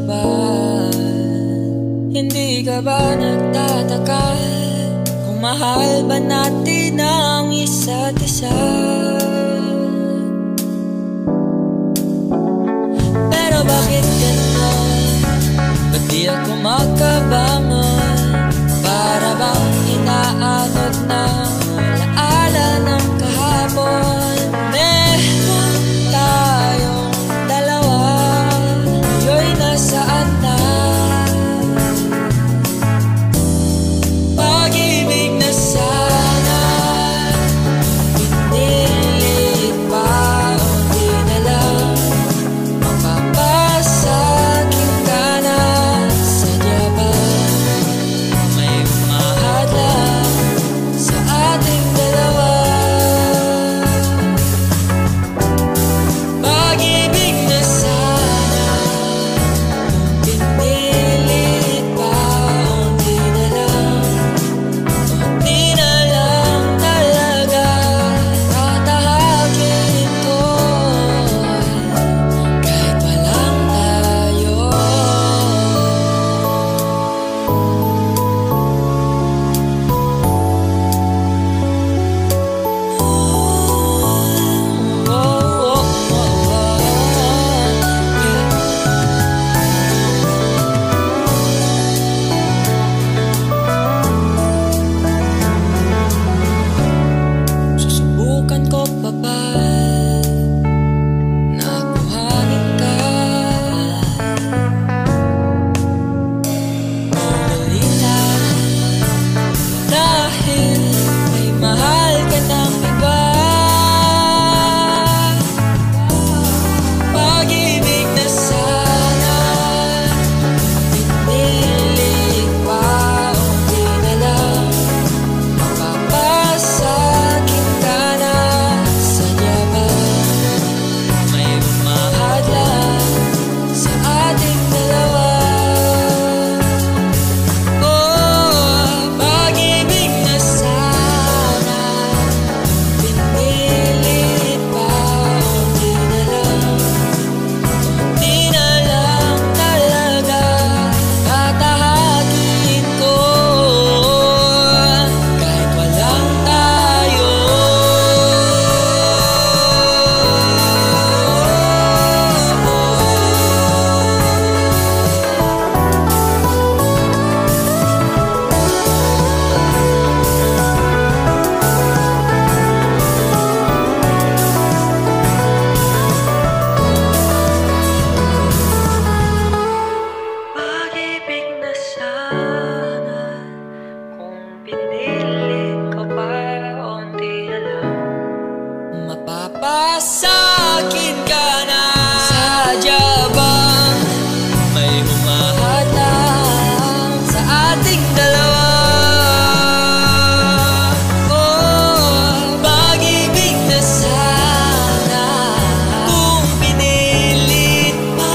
ba? Hindi ka ba nagtataka kung mahal ba natin ang isa't isa? Pero bakit ganon? Ba't di ako makabangon? Para bang inaanod ng alaala ng kahapon? Meron tayong dalawa, ngayon nasaan na? Pag-ibig na sana, pinilit pa o di na lang. Mapapasakin ka na, sadya ba may umahadlang sa ating dalawa? Pag-ibig na sana, pinilit pa o di na lang. Di na lang talaga tatahakin ko kahit walang tayo. Susubukan ko pa ba na kuhanin ka? Muli na, dahil may mahal ka ng iba. Pag-ibig na sana, pinilit pa o di na lang. Mapapasakin ka na, sadya ba may umahadlang sa ating dalawa? Oh, pag-ibig na sana, pinilit pa o di na lang. Di na lang talaga tatahakin ko kahit walang tayo. Pag-ibig na sana, kung pinilit ka pa unti na lang. Mapapasakin ka na, sadya bang may humahadlang sa ating dalawa? Oh, pag-ibig na sana, kung pinilit pa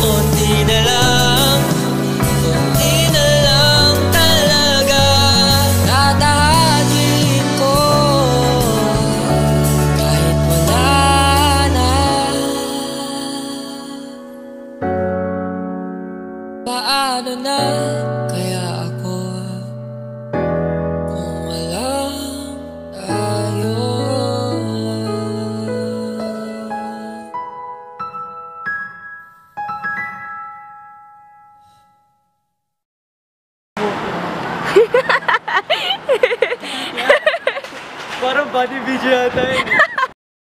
unti na lang. Di na lang talaga tatahakin ko kahit wala na. Paano na kaya ako kung walang tayo? Parang body video yata yun.